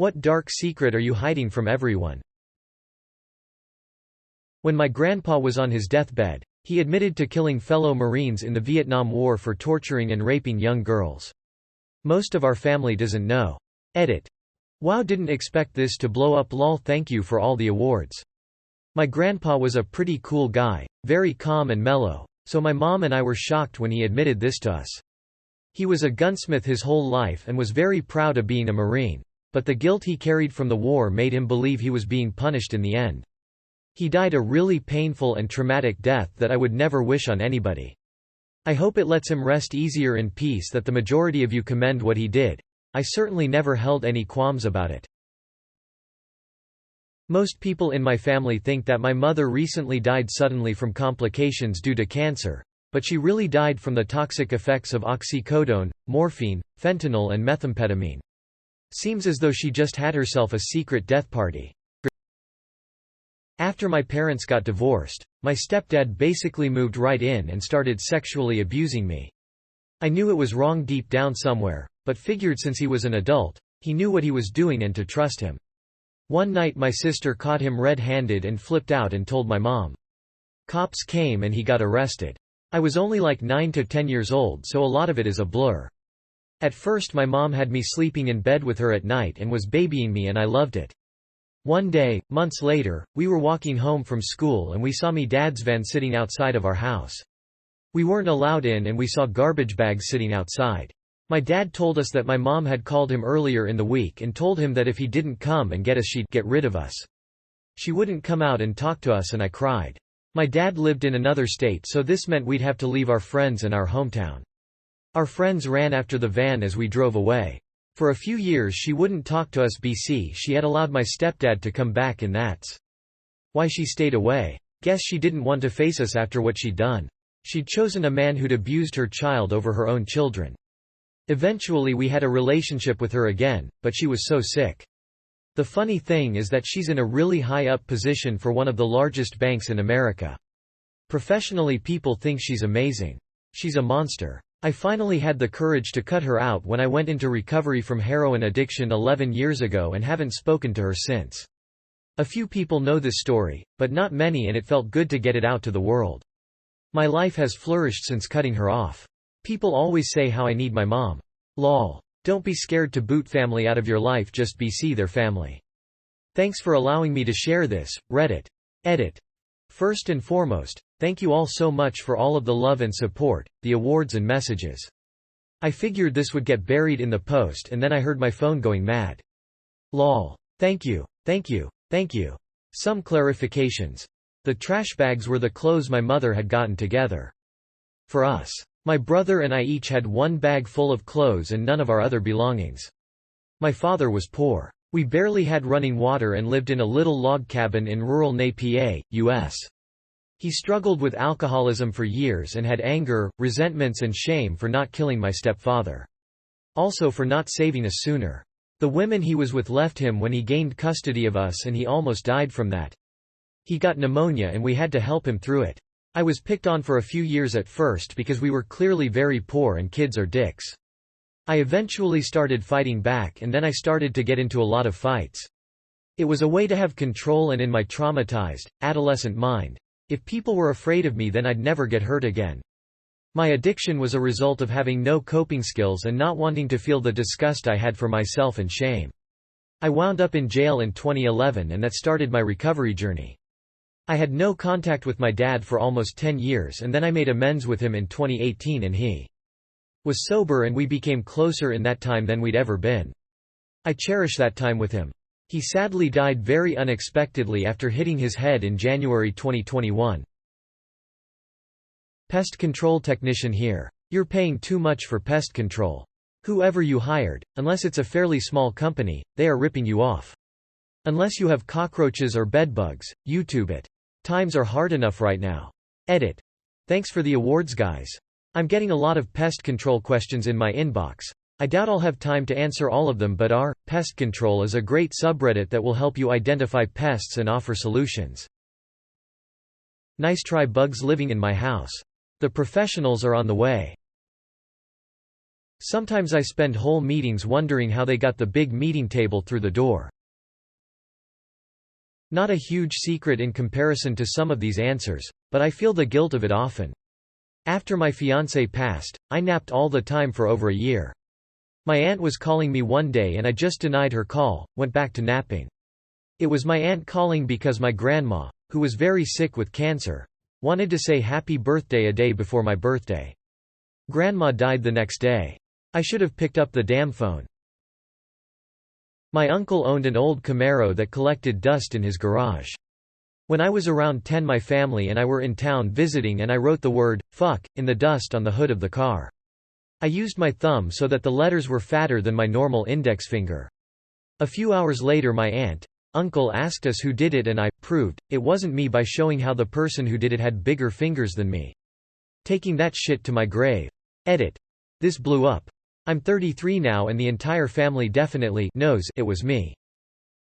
What dark secret are you hiding from everyone? When my grandpa was on his deathbed, he admitted to killing fellow Marines in the Vietnam War for torturing and raping young girls. Most of our family doesn't know. Edit. Wow, didn't expect this to blow up lol, thank you for all the awards. My grandpa was a pretty cool guy, very calm and mellow, so my mom and I were shocked when he admitted this to us. He was a gunsmith his whole life and was very proud of being a Marine, but the guilt he carried from the war made him believe he was being punished in the end. He died a really painful and traumatic death that I would never wish on anybody. I hope it lets him rest easier in peace that the majority of you commend what he did. I certainly never held any qualms about it. Most people in my family think that my mother recently died suddenly from complications due to cancer, but she really died from the toxic effects of oxycodone, morphine, fentanyl and methamphetamine. Seems as though she just had herself a secret death party. After my parents got divorced, my stepdad basically moved right in and started sexually abusing me. I knew it was wrong deep down somewhere, but figured since he was an adult, he knew what he was doing and to trust him. One night my sister caught him red-handed and flipped out and told my mom. Cops came and he got arrested. I was only like 9 to 10 years old, so a lot of it is a blur. At first my mom had me sleeping in bed with her at night and was babying me and I loved it. One day, months later, we were walking home from school and we saw me dad's van sitting outside of our house. We weren't allowed in and we saw garbage bags sitting outside. My dad told us that my mom had called him earlier in the week and told him that if he didn't come and get us she'd get rid of us. She wouldn't come out and talk to us and I cried. My dad lived in another state, so this meant we'd have to leave our friends and our hometown. Our friends ran after the van as we drove away. For a few years she wouldn't talk to us. She had allowed my stepdad to come back and that's why she stayed away. Guess she didn't want to face us after what she'd done. She'd chosen a man who'd abused her child over her own children. Eventually we had a relationship with her again, but she was so sick. The funny thing is that she's in a really high-up position for one of the largest banks in America. Professionally people think she's amazing. She's a monster. I finally had the courage to cut her out when I went into recovery from heroin addiction 11 years ago and haven't spoken to her since. A few people know this story, but not many, and it felt good to get it out to the world. My life has flourished since cutting her off. People always say how I need my mom. Lol. Don't be scared to boot family out of your life, just be their family. Thanks for allowing me to share this, Reddit. Edit. First and foremost, thank you all so much for all of the love and support, the awards and messages. I figured this would get buried in the post and then I heard my phone going mad. Lol. Thank you, thank you, thank you. Some clarifications. The trash bags were the clothes my mother had gotten together for us. My brother and I each had one bag full of clothes and none of our other belongings. My father was poor. We barely had running water and lived in a little log cabin in rural Napier, U.S. He struggled with alcoholism for years and had anger, resentments and shame for not killing my stepfather. Also for not saving us sooner. The women he was with left him when he gained custody of us and he almost died from that. He got pneumonia and we had to help him through it. I was picked on for a few years at first because we were clearly very poor and kids are dicks. I eventually started fighting back and then I started to get into a lot of fights. It was a way to have control, and in my traumatized, adolescent mind, if people were afraid of me then I'd never get hurt again. My addiction was a result of having no coping skills and not wanting to feel the disgust I had for myself and shame. I wound up in jail in 2011 and that started my recovery journey. I had no contact with my dad for almost 10 years and then I made amends with him in 2018 and he was sober and we became closer in that time than we'd ever been. I cherish that time with him. He sadly died very unexpectedly after hitting his head in January 2021. Pest control technician here. You're paying too much for pest control. Whoever you hired, unless it's a fairly small company, they are ripping you off. Unless you have cockroaches or bedbugs, YouTube it. Times are hard enough right now. Edit. Thanks for the awards, guys. I'm getting a lot of pest control questions in my inbox. I doubt I'll have time to answer all of them, but Pest Control is a great subreddit that will help you identify pests and offer solutions. Nice try. Bugs living in my house. The professionals are on the way. Sometimes I spend whole meetings wondering how they got the big meeting table through the door. Not a huge secret in comparison to some of these answers, but I feel the guilt of it often. After my fiancé passed, I napped all the time for over a year. My aunt was calling me one day and I just denied her call, went back to napping. It was my aunt calling because my grandma, who was very sick with cancer, wanted to say happy birthday a day before my birthday. Grandma died the next day. I should have picked up the damn phone. My uncle owned an old Camaro that collected dust in his garage. When I was around 10, my family and I were in town visiting and I wrote the word, fuck, in the dust on the hood of the car. I used my thumb so that the letters were fatter than my normal index finger. A few hours later my uncle asked us who did it and I proved it wasn't me by showing how the person who did it had bigger fingers than me. Taking that shit to my grave. Edit. This blew up. I'm 33 now and the entire family definitely knows it was me.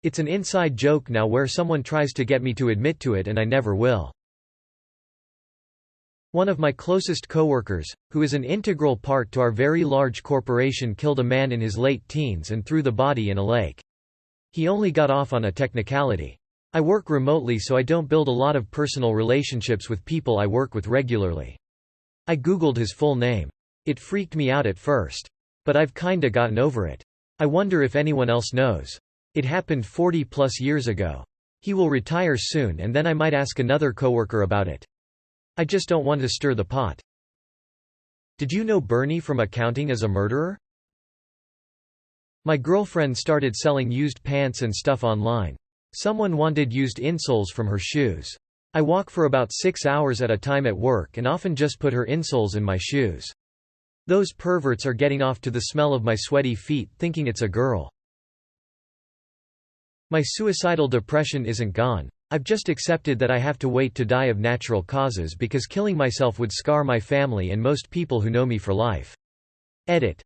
It's an inside joke now where someone tries to get me to admit to it and I never will. One of my closest coworkers, who is an integral part to our very large corporation, killed a man in his late teens and threw the body in a lake. He only got off on a technicality. I work remotely so I don't build a lot of personal relationships with people I work with regularly. I googled his full name. It freaked me out at first. But I've kinda gotten over it. I wonder if anyone else knows. It happened 40+ years ago. He will retire soon and then I might ask another coworker about it. I just don't want to stir the pot. Did you know Bernie from accounting is a murderer? My girlfriend started selling used pants and stuff online. Someone wanted used insoles from her shoes. I walk for about 6 hours at a time at work and often just put her insoles in my shoes. Those perverts are getting off to the smell of my sweaty feet thinking it's a girl. My suicidal depression isn't gone. I've just accepted that I have to wait to die of natural causes because killing myself would scar my family and most people who know me for life. Edit.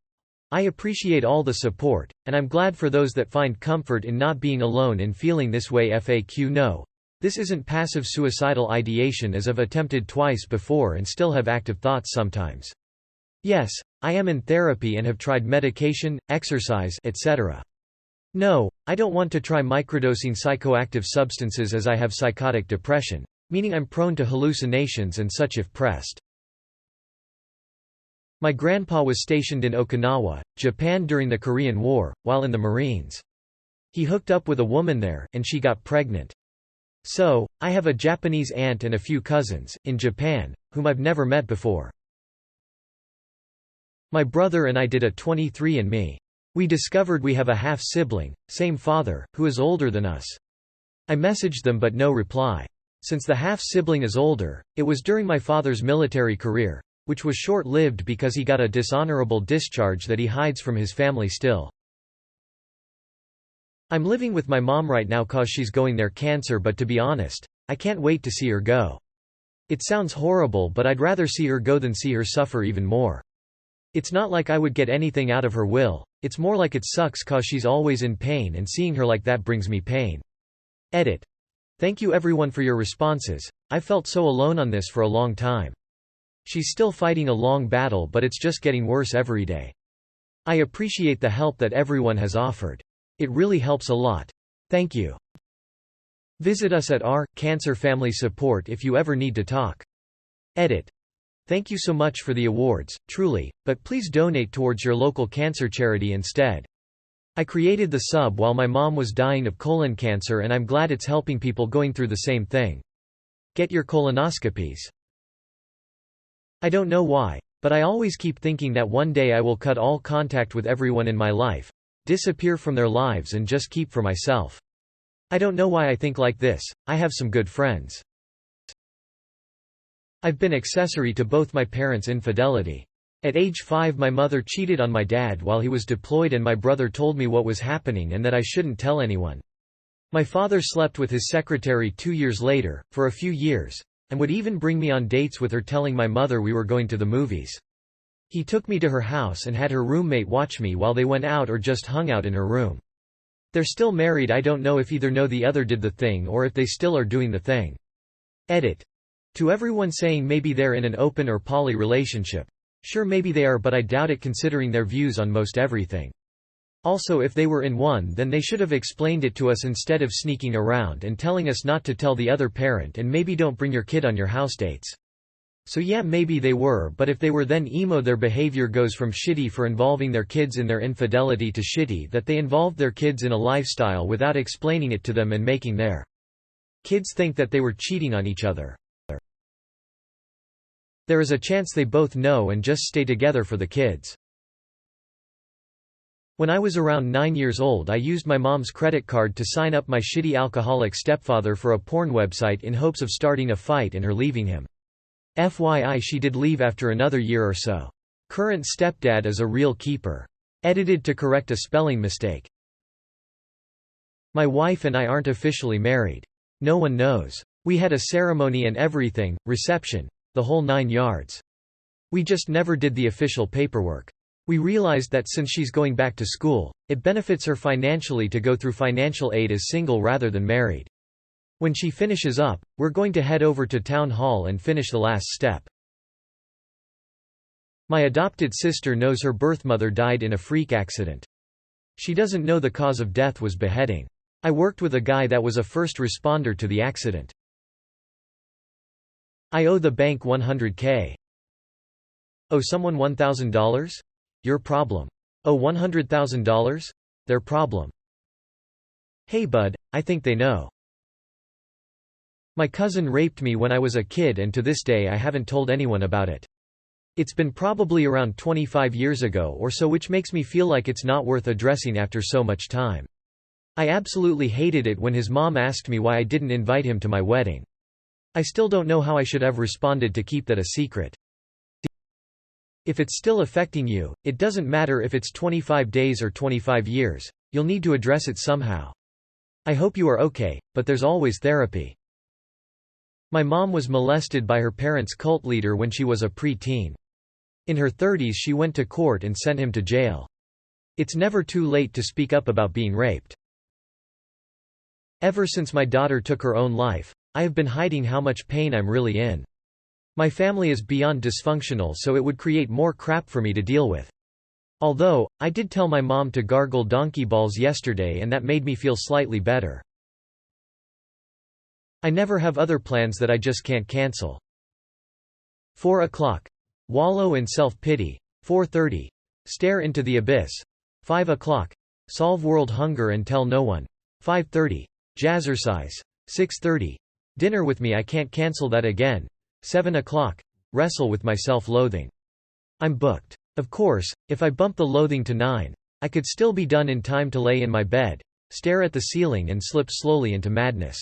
I appreciate all the support, and I'm glad for those that find comfort in not being alone in feeling this way. FAQ. No. This isn't passive suicidal ideation, as I've attempted twice before and still have active thoughts sometimes. Yes, I am in therapy and have tried medication, exercise, etc. No, I don't want to try microdosing psychoactive substances as I have psychotic depression, meaning I'm prone to hallucinations and such if pressed. My grandpa was stationed in Okinawa, Japan during the Korean War, while in the Marines. He hooked up with a woman there, and she got pregnant. So, I have a Japanese aunt and a few cousins, in Japan, whom I've never met before. My brother and I did a 23andMe. We discovered we have a half-sibling, same father, who is older than us. I messaged them but no reply. Since the half-sibling is older, it was during my father's military career, which was short-lived because he got a dishonorable discharge that he hides from his family still. I'm living with my mom right now cause she's going there cancer, but to be honest, I can't wait to see her go. It sounds horrible, but I'd rather see her go than see her suffer even more. It's not like I would get anything out of her will, it's more like it sucks cause she's always in pain and seeing her like that brings me pain. Edit. Thank you everyone for your responses. I felt so alone on this for a long time. She's still fighting a long battle, but it's just getting worse every day. I appreciate the help that everyone has offered. It really helps a lot. Thank you. Visit us at our Cancer Family Support if you ever need to talk. Edit. Thank you so much for the awards, truly, but please donate towards your local cancer charity instead. I created the sub while my mom was dying of colon cancer and I'm glad it's helping people going through the same thing. Get your colonoscopies. I don't know why, but I always keep thinking that one day I will cut all contact with everyone in my life, disappear from their lives and just keep for myself. I don't know why I think like this. I have some good friends. I've been accessory to both my parents' infidelity. At age 5 my mother cheated on my dad while he was deployed and my brother told me what was happening and that I shouldn't tell anyone. My father slept with his secretary 2 years later, for a few years, and would even bring me on dates with her telling my mother we were going to the movies. He took me to her house and had her roommate watch me while they went out or just hung out in her room. They're still married. I don't know if either know the other did the thing or if they still are doing the thing. Edit. To everyone saying maybe they're in an open or poly relationship. Sure, maybe they are, but I doubt it considering their views on most everything. Also, if they were in one, then they should have explained it to us instead of sneaking around and telling us not to tell the other parent, and maybe don't bring your kid on your house dates. So yeah, maybe they were, but if they were, then emo their behavior goes from shitty for involving their kids in their infidelity to shitty that they involved their kids in a lifestyle without explaining it to them and making their kids think that they were cheating on each other. There is a chance they both know and just stay together for the kids. When I was around 9 years old, I used my mom's credit card to sign up my shitty alcoholic stepfather for a porn website in hopes of starting a fight and her leaving him. FYI, she did leave after another year or so. Current stepdad is a real keeper. Edited to correct a spelling mistake. My wife and I aren't officially married. No one knows. We had a ceremony and everything, reception, the whole 9 yards. We just never did the official paperwork. We realized that since she's going back to school, it benefits her financially to go through financial aid as single rather than married. When she finishes up, we're going to head over to town hall and finish the last step. My adopted sister knows her birth mother died in a freak accident. She doesn't know the cause of death was beheading. I worked with a guy that was a first responder to the accident. I owe the bank $100K. Owe someone $1,000? Your problem. Owe $100,000? Their problem. Hey bud, I think they know. My cousin raped me when I was a kid, and to this day I haven't told anyone about it. It's been probably around 25 years ago or so, which makes me feel like it's not worth addressing after so much time. I absolutely hated it when his mom asked me why I didn't invite him to my wedding. I still don't know how I should have responded to keep that a secret. If it's still affecting you, it doesn't matter if it's 25 days or 25 years, you'll need to address it somehow. I hope you are okay, but there's always therapy. My mom was molested by her parents' cult leader when she was a pre-teen. In her 30s she went to court and sent him to jail. It's never too late to speak up about being raped. Ever since my daughter took her own life, I have been hiding how much pain I'm really in. My family is beyond dysfunctional, so it would create more crap for me to deal with. Although, I did tell my mom to gargle donkey balls yesterday and that made me feel slightly better. I never have other plans that I just can't cancel. 4 o'clock. Wallow in self-pity. 4:30. Stare into the abyss. 5 o'clock. Solve world hunger and tell no one. 5:30. Jazzercise. 6:30. Dinner with me, I can't cancel that again. 7 o'clock. Wrestle with my self-loathing. I'm booked. Of course, if I bump the loathing to 9, I could still be done in time to lay in my bed, stare at the ceiling and slip slowly into madness.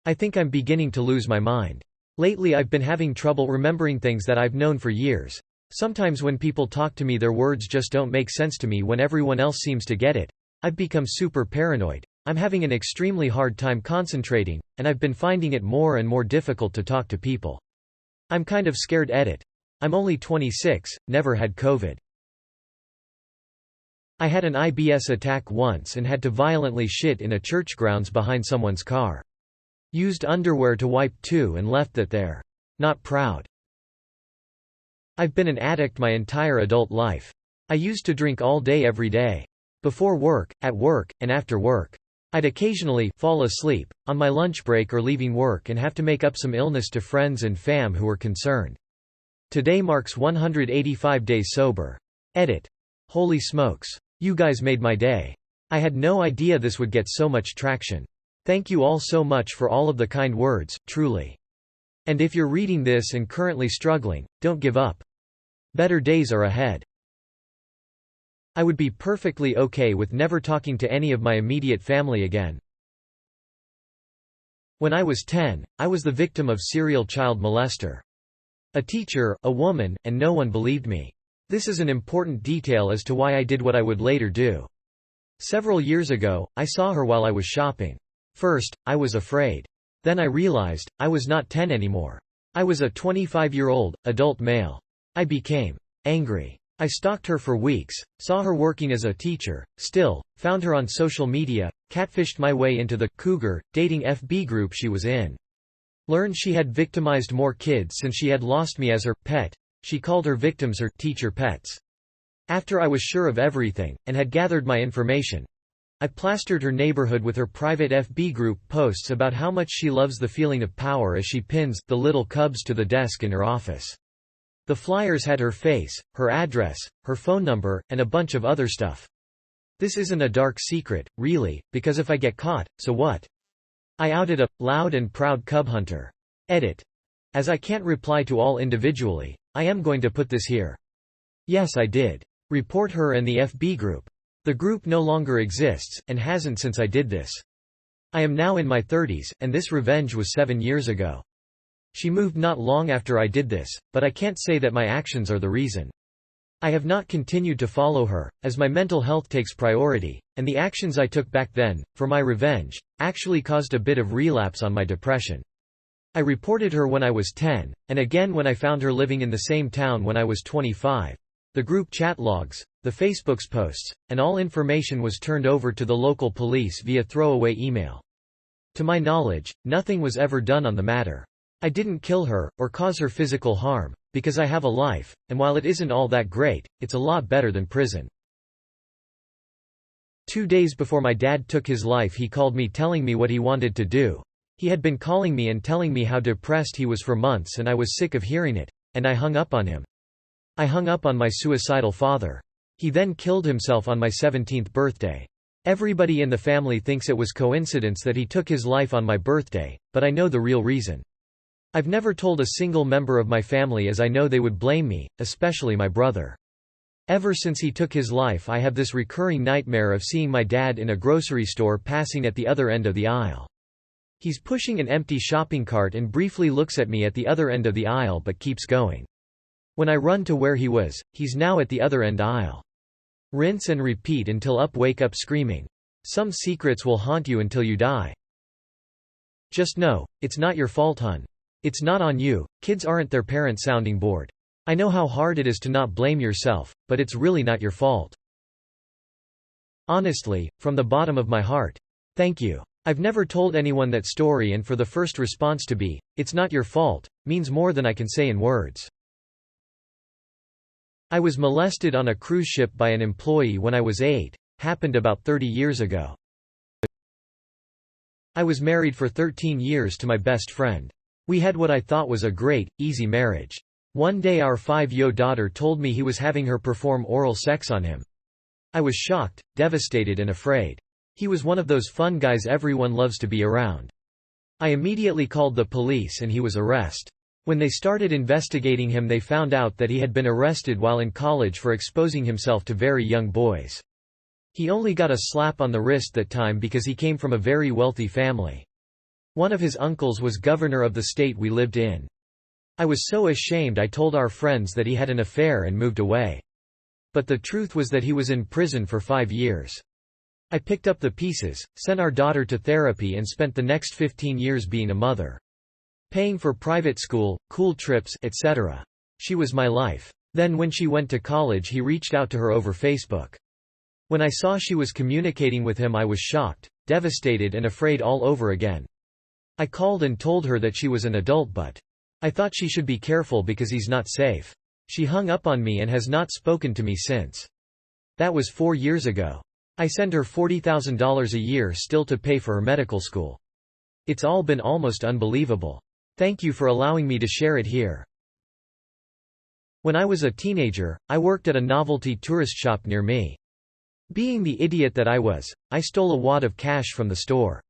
I think I'm beginning to lose my mind. Lately I've been having trouble remembering things that I've known for years. Sometimes when people talk to me, their words just don't make sense to me when everyone else seems to get it. I've become super paranoid. I'm having an extremely hard time concentrating, and I've been finding it more and more difficult to talk to people. I'm kind of scared. Edit. I'm only 26, never had COVID. I had an IBS attack once and had to violently shit in a church grounds behind someone's car. Used underwear to wipe too and left that there. Not proud. I've been an addict my entire adult life. I used to drink all day every day. Before work, at work, and after work. I'd occasionally fall asleep on my lunch break or leaving work and have to make up some illness to friends and fam who were concerned. Today marks 185 days sober. Edit. Holy smokes. You guys made my day. I had no idea this would get so much traction. Thank you all so much for all of the kind words, truly. And if you're reading this and currently struggling, don't give up. Better days are ahead. I would be perfectly okay with never talking to any of my immediate family again. When I was 10, I was the victim of serial child molester. A teacher, a woman, and no one believed me. This is an important detail as to why I did what I would later do. Several years ago, I saw her while I was shopping. First, I was afraid. Then I realized, I was not 10 anymore. I was a 25-year-old, adult male. I became angry. I stalked her for weeks, saw her working as a teacher, still, found her on social media, catfished my way into the cougar dating FB group she was in. Learned she had victimized more kids since she had lost me as her pet. She called her victims her teacher pets. After I was sure of everything, and had gathered my information, I plastered her neighborhood with her private FB group posts about how much she loves the feeling of power as she pins the little cubs to the desk in her office. The flyers had her face, her address, her phone number, and a bunch of other stuff. This isn't a dark secret, really, because if I get caught, so what? I outed a loud and proud cub hunter. Edit. As I can't reply to all individually, I am going to put this here. Yes, I did. Report her and the FB group. The group no longer exists, and hasn't since I did this. I am now in my 30s, and this revenge was 7 years ago. She moved not long after I did this, but I can't say that my actions are the reason. I have not continued to follow her, as my mental health takes priority, and the actions I took back then, for my revenge, actually caused a bit of relapse on my depression. I reported her when I was 10, and again when I found her living in the same town when I was 25. The group chat logs, the Facebook's posts, and all information was turned over to the local police via throwaway email. To my knowledge, nothing was ever done on the matter. I didn't kill her, or cause her physical harm, because I have a life, and while it isn't all that great, it's a lot better than prison. 2 days before my dad took his life, he called me telling me what he wanted to do. He had been calling me and telling me how depressed he was for months, and I was sick of hearing it, and I hung up on him. I hung up on my suicidal father. He then killed himself on my 17th birthday. Everybody in the family thinks it was coincidence that he took his life on my birthday, but I know the real reason. I've never told a single member of my family as I know they would blame me, especially my brother. Ever since he took his life, I have this recurring nightmare of seeing my dad in a grocery store passing at the other end of the aisle. He's pushing an empty shopping cart and briefly looks at me at the other end of the aisle but keeps going. When I run to where he was, he's now at the other end aisle. Rinse and repeat until wake up screaming. Some secrets will haunt you until you die. Just know, it's not your fault, hun. It's not on you. Kids aren't their parents' sounding board. I know how hard it is to not blame yourself, but it's really not your fault. Honestly, from the bottom of my heart, thank you. I've never told anyone that story, and for the first response to be, "It's not your fault," means more than I can say in words. I was molested on a cruise ship by an employee when I was 8. Happened about 30 years ago. I was married for 13 years to my best friend. We had what I thought was a great, easy marriage. One day our 5-year-old daughter told me he was having her perform oral sex on him. I was shocked, devastated and afraid. He was one of those fun guys everyone loves to be around. I immediately called the police and he was arrested. When they started investigating him, they found out that he had been arrested while in college for exposing himself to very young boys. He only got a slap on the wrist that time because he came from a very wealthy family. One of his uncles was governor of the state we lived in. I was so ashamed I told our friends that he had an affair and moved away. But the truth was that he was in prison for 5 years. I picked up the pieces, sent our daughter to therapy and spent the next 15 years being a mother. Paying for private school, cool trips, etc. She was my life. Then when she went to college, he reached out to her over Facebook. When I saw she was communicating with him, I was shocked, devastated and afraid all over again. I called and told her that she was an adult, but I thought she should be careful because he's not safe. She hung up on me and has not spoken to me since. That was 4 years ago. I send her $40,000 a year still to pay for her medical school. It's all been almost unbelievable. Thank you for allowing me to share it here. When I was a teenager, I worked at a novelty tourist shop near me. Being the idiot that I was, I stole a wad of cash from the store.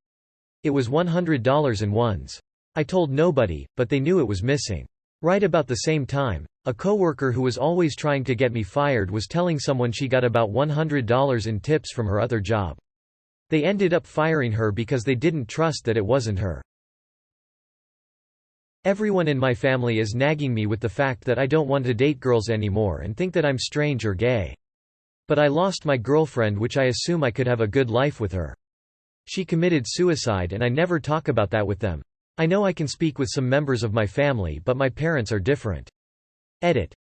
It was $100 in ones. I told nobody, but they knew it was missing. Right about the same time, a coworker who was always trying to get me fired was telling someone she got about $100 in tips from her other job. They ended up firing her because they didn't trust that it wasn't her. Everyone in my family is nagging me with the fact that I don't want to date girls anymore and think that I'm strange or gay. But I lost my girlfriend, which I assume I could have a good life with her. She committed suicide and I never talk about that with them. I know I can speak with some members of my family, but my parents are different. Edit.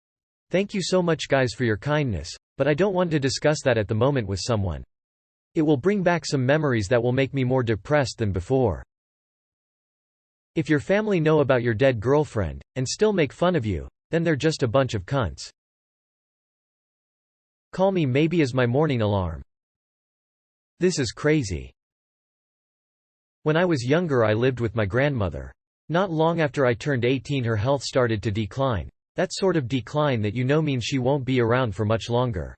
Thank you so much guys for your kindness, but I don't want to discuss that at the moment with someone. It will bring back some memories that will make me more depressed than before. If your family know about your dead girlfriend, and still make fun of you, then they're just a bunch of cunts. Call me maybe as my morning alarm. This is crazy. When I was younger I lived with my grandmother. Not long after I turned 18 her health started to decline. That sort of decline that you know means she won't be around for much longer.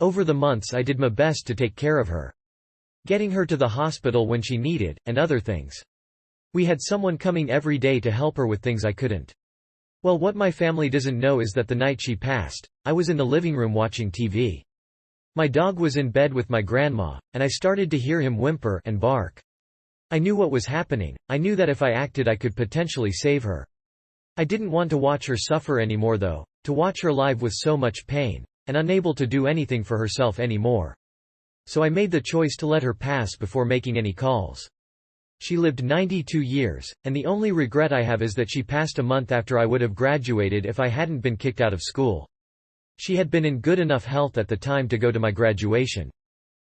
Over the months I did my best to take care of her. Getting her to the hospital when she needed, and other things. We had someone coming every day to help her with things I couldn't. Well, what my family doesn't know is that the night she passed, I was in the living room watching TV. My dog was in bed with my grandma, and I started to hear him whimper and bark. I knew what was happening. I knew that if I acted I could potentially save her. I didn't want to watch her suffer anymore though, to watch her live with so much pain, and unable to do anything for herself anymore. So I made the choice to let her pass before making any calls. She lived 92 years, and the only regret I have is that she passed a month after I would have graduated if I hadn't been kicked out of school. She had been in good enough health at the time to go to my graduation.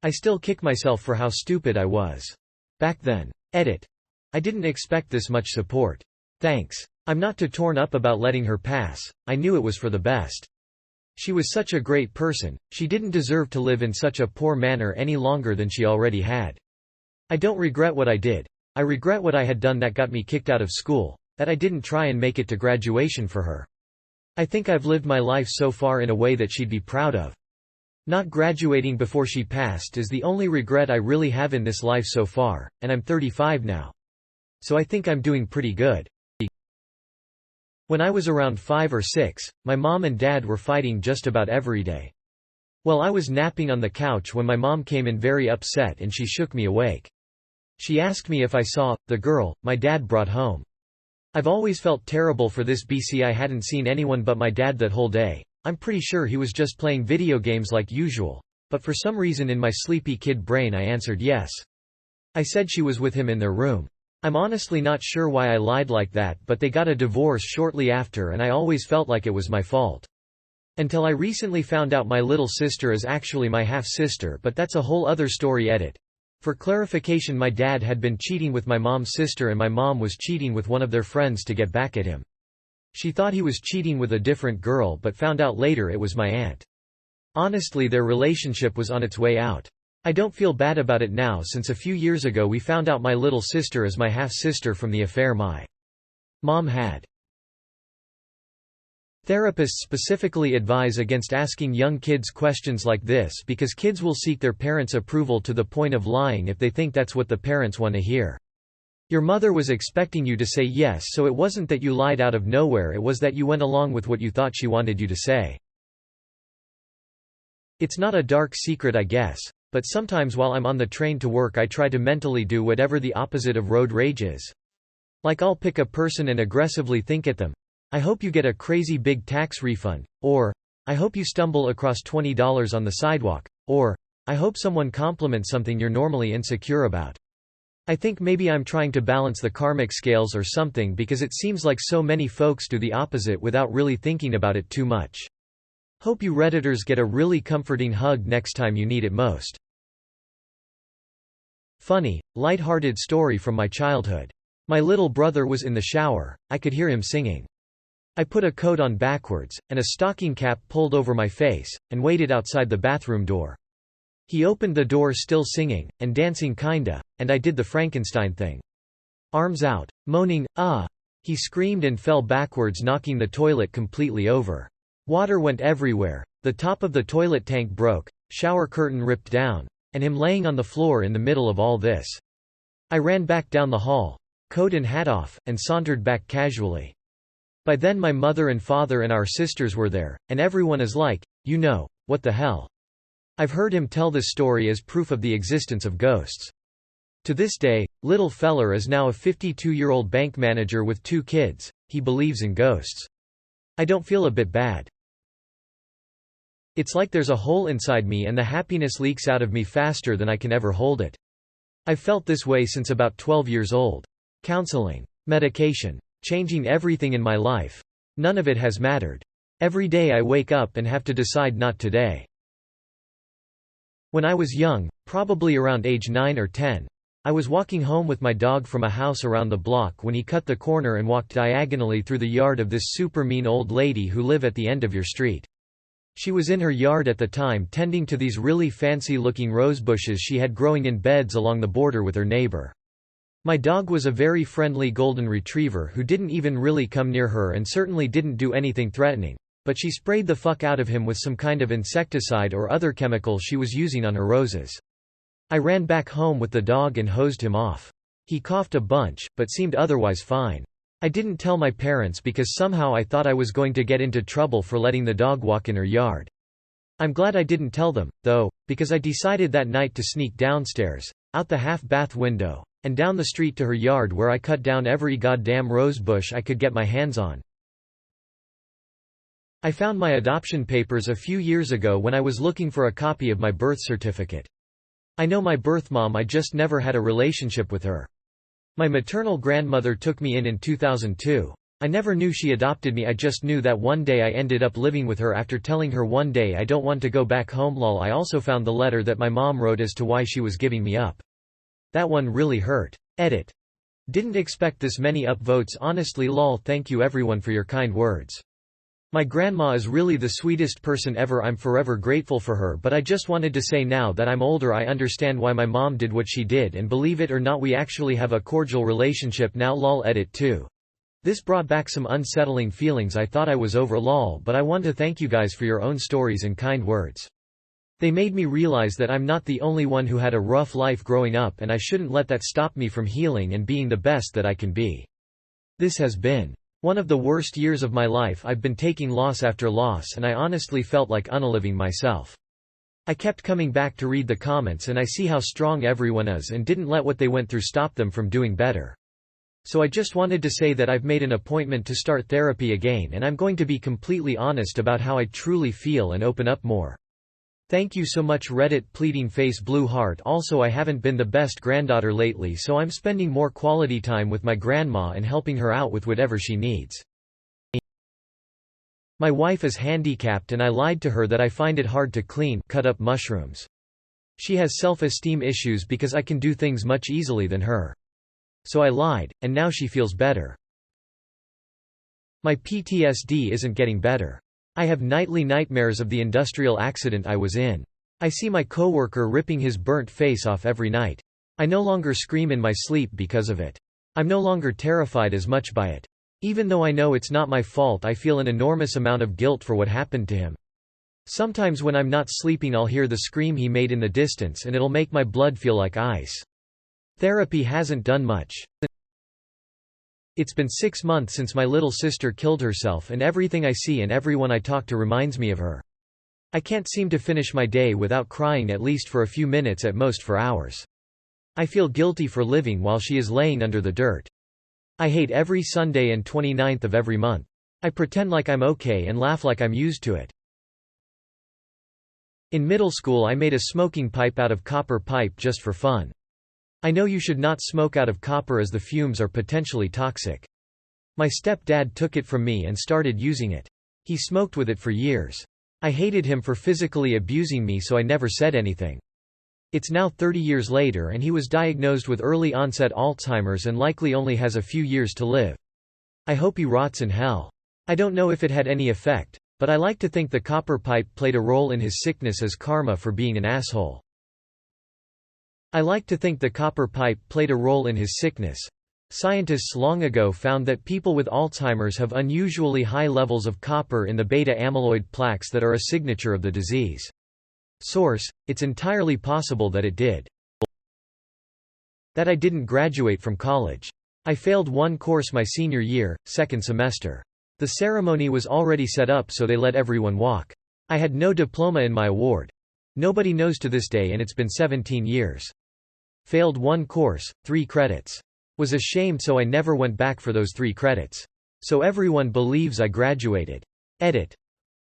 I still kick myself for how stupid I was. Back then. Edit. I didn't expect this much support. Thanks. I'm not too torn up about letting her pass, I knew it was for the best. She was such a great person, she didn't deserve to live in such a poor manner any longer than she already had. I don't regret what I did. I regret what I had done that got me kicked out of school, that I didn't try and make it to graduation for her. I think I've lived my life so far in a way that she'd be proud of. Not graduating before she passed is the only regret I really have in this life so far, and I'm 35 now. So I think I'm doing pretty good. When I was around 5 or 6, my mom and dad were fighting just about every day. Well, I was napping on the couch when my mom came in very upset and she shook me awake. She asked me if I saw the girl my dad brought home. I've always felt terrible for this BC. I hadn't seen anyone but my dad that whole day. I'm pretty sure he was just playing video games like usual, but for some reason in my sleepy kid brain I answered yes. I said she was with him in their room. I'm honestly not sure why I lied like that, but they got a divorce shortly after and I always felt like it was my fault. Until I recently found out my little sister is actually my half-sister, but that's a whole other story. Edit. For clarification, my dad had been cheating with my mom's sister and my mom was cheating with one of their friends to get back at him. She thought he was cheating with a different girl but found out later it was my aunt. Honestly, their relationship was on its way out. I don't feel bad about it now since a few years ago we found out my little sister is my half-sister from the affair my mom had. Therapists specifically advise against asking young kids questions like this because kids will seek their parents' approval to the point of lying if they think that's what the parents want to hear. Your mother was expecting you to say yes, so it wasn't that you lied out of nowhere, it was that you went along with what you thought she wanted you to say. It's not a dark secret, I guess, but sometimes while I'm on the train to work I try to mentally do whatever the opposite of road rage is. Like I'll pick a person and aggressively think at them, I hope you get a crazy big tax refund, or, I hope you stumble across $20 on the sidewalk, or, I hope someone compliments something you're normally insecure about. I think maybe I'm trying to balance the karmic scales or something because it seems like so many folks do the opposite without really thinking about it too much. Hope you Redditors get a really comforting hug next time you need it most. Funny, light-hearted story from my childhood. My little brother was in the shower, I could hear him singing. I put a coat on backwards, and a stocking cap pulled over my face, and waited outside the bathroom door. He opened the door still singing, and dancing kinda, and I did the Frankenstein thing. Arms out, moaning, ah! He screamed and fell backwards, knocking the toilet completely over. Water went everywhere, the top of the toilet tank broke, shower curtain ripped down, and him laying on the floor in the middle of all this. I ran back down the hall, coat and hat off, and sauntered back casually. By then my mother and father and our sisters were there, and everyone is like, you know, what the hell? I've heard him tell this story as proof of the existence of ghosts. To this day, little feller is now a 52-year-old bank manager with 2 kids, he believes in ghosts. I don't feel a bit bad. It's like there's a hole inside me and the happiness leaks out of me faster than I can ever hold it. I've felt this way since about 12 years old. Counseling, medication, changing everything in my life. None of it has mattered. Every day I wake up and have to decide not today. When I was young, probably around age 9 or 10, I was walking home with my dog from a house around the block when he cut the corner and walked diagonally through the yard of this super mean old lady who live at the end of your street. She was in her yard at the time tending to these really fancy-looking rose bushes she had growing in beds along the border with her neighbor. My dog was a very friendly golden retriever who didn't even really come near her and certainly didn't do anything threatening, but she sprayed the fuck out of him with some kind of insecticide or other chemical she was using on her roses. I ran back home with the dog and hosed him off. He coughed a bunch, but seemed otherwise fine. I didn't tell my parents because somehow I thought I was going to get into trouble for letting the dog walk in her yard. I'm glad I didn't tell them, though, because I decided that night to sneak downstairs, out the half-bath window, and down the street to her yard where I cut down every goddamn rose bush I could get my hands on. I found my adoption papers a few years ago when I was looking for a copy of my birth certificate. I know my birth mom, I just never had a relationship with her. My maternal grandmother took me in 2002. I never knew she adopted me, I just knew that one day I ended up living with her after telling her one day I don't want to go back home lol. I also found the letter that my mom wrote as to why she was giving me up. That one really hurt. Edit. Didn't expect this many upvotes honestly lol. Thank you everyone for your kind words. My grandma is really the sweetest person ever. I'm forever grateful for her, but I just wanted to say now that I'm older I understand why my mom did what she did, and believe it or not we actually have a cordial relationship now lol. Edit 2. This brought back some unsettling feelings. I thought I was over lol, but I want to thank you guys for your own stories and kind words. They made me realize that I'm not the only one who had a rough life growing up, and I shouldn't let that stop me from healing and being the best that I can be. This has been one of the worst years of my life. I've been taking loss after loss and I honestly felt like unaliving myself. I kept coming back to read the comments and I see how strong everyone is and didn't let what they went through stop them from doing better. So I just wanted to say that I've made an appointment to start therapy again and I'm going to be completely honest about how I truly feel and open up more. Thank you so much Reddit pleading face blue heart. Also I haven't been the best granddaughter lately, so I'm spending more quality time with my grandma and helping her out with whatever she needs. My wife is handicapped and I lied to her that I find it hard to cut up mushrooms. She has self-esteem issues because I can do things much easily than her. So I lied, and now she feels better. My PTSD isn't getting better. I have nightly nightmares of the industrial accident I was in. I see my coworker ripping his burnt face off every night. I no longer scream in my sleep because of it. I'm no longer terrified as much by it. Even though I know it's not my fault, I feel an enormous amount of guilt for what happened to him. Sometimes when I'm not sleeping I'll hear the scream he made in the distance and it'll make my blood feel like ice. Therapy hasn't done much. It's been 6 months since my little sister killed herself and everything I see and everyone I talk to reminds me of her. I can't seem to finish my day without crying at least for a few minutes, at most for hours. I feel guilty for living while she is laying under the dirt. I hate every Sunday and 29th of every month. I pretend like I'm okay and laugh like I'm used to it. In middle school I made a smoking pipe out of copper pipe just for fun. I know you should not smoke out of copper as the fumes are potentially toxic. My stepdad took it from me and started using it. He smoked with it for years. I hated him for physically abusing me, so I never said anything. It's now 30 years later and he was diagnosed with early onset Alzheimer's and likely only has a few years to live. I hope he rots in hell. I don't know if it had any effect, but I like to think the copper pipe played a role in his sickness as karma for being an asshole. Scientists long ago found that people with Alzheimer's have unusually high levels of copper in the beta amyloid plaques that are a signature of the disease. Source: it's entirely possible that it did. That I didn't graduate from college. I failed one course my senior year, second semester. The ceremony was already set up so they let everyone walk. I had no diploma in my award. Nobody knows to this day and it's been 17 years. Failed one course, 3 credits. Was ashamed so I never went back for those 3 credits. So everyone believes I graduated. Edit.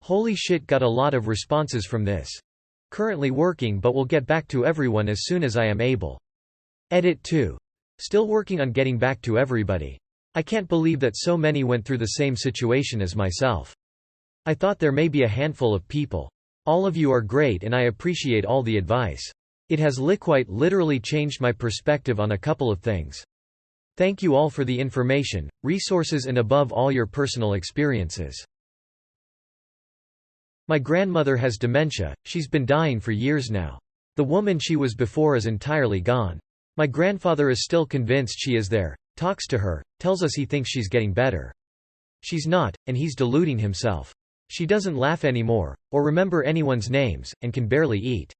Holy shit, got a lot of responses from this. Currently working but will get back to everyone as soon as I am able. Edit 2. Still working on getting back to everybody. I can't believe that so many went through the same situation as myself. I thought there may be a handful of people. All of you are great and I appreciate all the advice. It has quite literally changed my perspective on a couple of things. Thank you all for the information, resources and above all your personal experiences. My grandmother has dementia, she's been dying for years now. The woman she was before is entirely gone. My grandfather is still convinced she is there, talks to her, tells us he thinks she's getting better. She's not, and he's deluding himself. She doesn't laugh anymore, or remember anyone's names, and can barely eat.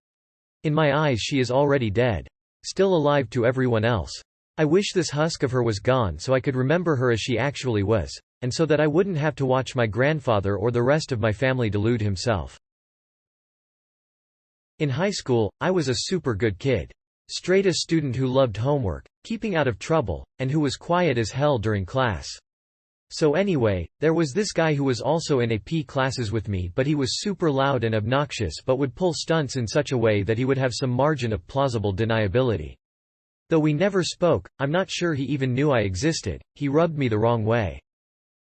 In my eyes she is already dead. Still alive to everyone else. I wish this husk of her was gone so I could remember her as she actually was, and so that I wouldn't have to watch my grandfather or the rest of my family delude himself. In high school, I was a super good kid. Straight A student who loved homework, keeping out of trouble, and who was quiet as hell during class. So anyway, there was this guy who was also in AP classes with me, but he was super loud and obnoxious but would pull stunts in such a way that he would have some margin of plausible deniability. Though we never spoke, I'm not sure he even knew I existed, he rubbed me the wrong way.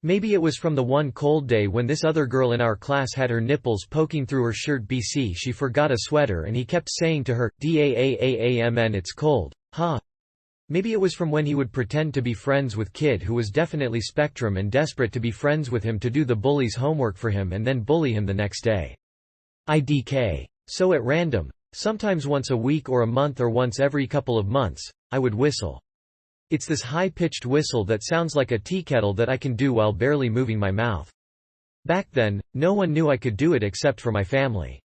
Maybe it was from the one cold day when this other girl in our class had her nipples poking through her shirt BC she forgot a sweater and he kept saying to her, "Daamn it's cold, huh?" Maybe it was from when he would pretend to be friends with kid who was definitely spectrum and desperate to be friends with him to do the bully's homework for him and then bully him the next day. IDK. So at random, sometimes once a week or a month or once every couple of months, I would whistle. It's this high-pitched whistle that sounds like a tea kettle that I can do while barely moving my mouth. Back then, no one knew I could do it except for my family.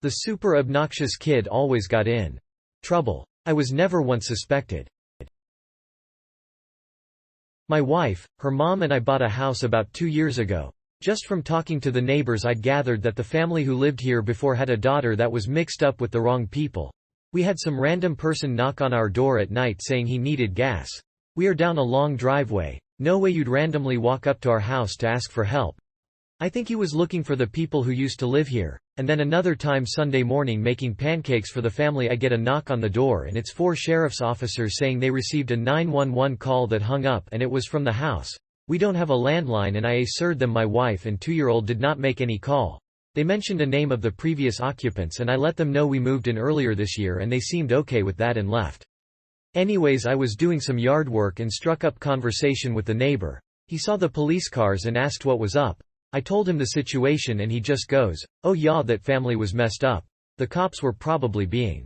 The super obnoxious kid always got in trouble. I was never once suspected. My wife, her mom and I bought a house about 2 years ago. Just from talking to the neighbors I'd gathered that the family who lived here before had a daughter that was mixed up with the wrong people. We had some random person knock on our door at night saying he needed gas. We are down a long driveway. No way you'd randomly walk up to our house to ask for help. I think he was looking for the people who used to live here. And then another time Sunday morning making pancakes for the family I get a knock on the door and it's 4 sheriff's officers saying they received a 911 call that hung up and it was from the house. We don't have a landline and I assured them my wife and 2-year-old did not make any call. They mentioned a name of the previous occupants and I let them know we moved in earlier this year and they seemed okay with that and left. Anyways, I was doing some yard work and struck up conversation with the neighbor. He saw the police cars and asked what was up. I told him the situation and he just goes, "Oh yeah, that family was messed up. The cops were probably being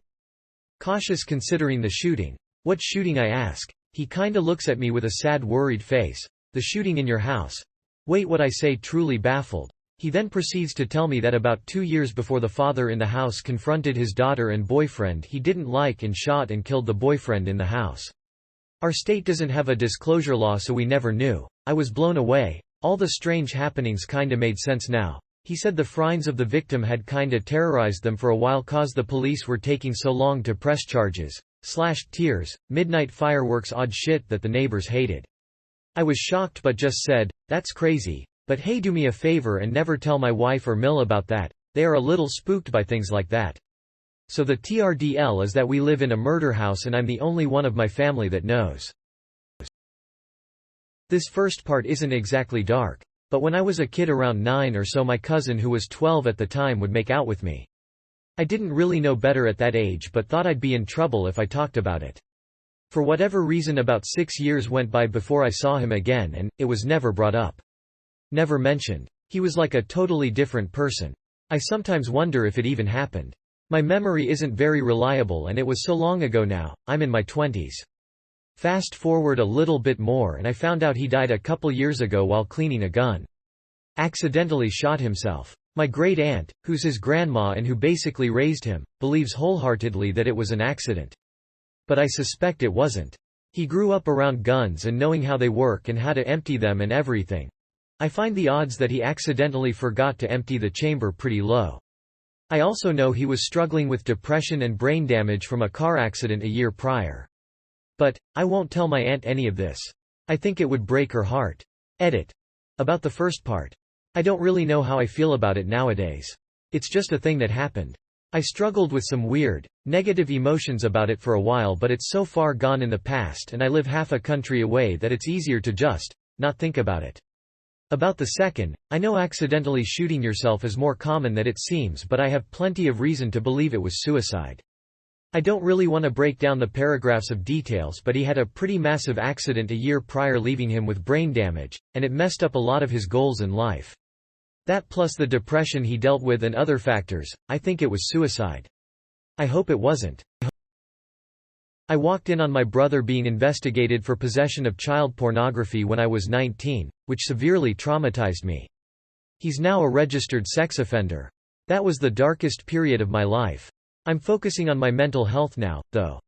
cautious considering the shooting." "What shooting?" I ask. He kinda looks at me with a sad worried face. "The shooting in your house." "Wait," what I say, truly baffled. He then proceeds to tell me that about 2 years before the father in the house confronted his daughter and boyfriend he didn't like and shot and killed the boyfriend in the house. Our state doesn't have a disclosure law so we never knew. I was blown away. All the strange happenings kinda made sense now. He said the friends of the victim had kinda terrorized them for a while cause the police were taking so long to press charges. Slashed tears, midnight fireworks, odd shit that the neighbors hated. I was shocked but just said, "That's crazy. But hey, do me a favor and never tell my wife or Mill about that. They are a little spooked by things like that." So the TRDL is that we live in a murder house and I'm the only one of my family that knows. This first part isn't exactly dark. But when I was a kid around 9 or so my cousin who was 12 at the time would make out with me. I didn't really know better at that age but thought I'd be in trouble if I talked about it. For whatever reason about 6 years went by before I saw him again and it was never brought up. Never mentioned. He was like a totally different person. I sometimes wonder if it even happened. My memory isn't very reliable and it was so long ago now. I'm in my 20s. Fast forward a little bit more and I found out he died a couple years ago while cleaning a gun. Accidentally shot himself. My great aunt, who's his grandma and who basically raised him, believes wholeheartedly that it was an accident. But I suspect it wasn't. He grew up around guns and knowing how they work and how to empty them and everything. I find the odds that he accidentally forgot to empty the chamber pretty low. I also know he was struggling with depression and brain damage from a car accident a year prior. But, I won't tell my aunt any of this. I think it would break her heart. Edit. About the first part. I don't really know how I feel about it nowadays. It's just a thing that happened. I struggled with some weird, negative emotions about it for a while but it's so far gone in the past and I live half a country away that it's easier to just not think about it. About the second, I know accidentally shooting yourself is more common than it seems but I have plenty of reason to believe it was suicide. I don't really want to break down the paragraphs of details, but he had a pretty massive accident a year prior leaving him with brain damage, and it messed up a lot of his goals in life. That plus the depression he dealt with and other factors, I think it was suicide. I hope it wasn't. I walked in on my brother being investigated for possession of child pornography when I was 19, which severely traumatized me. He's now a registered sex offender. That was the darkest period of my life. I'm focusing on my mental health now, though.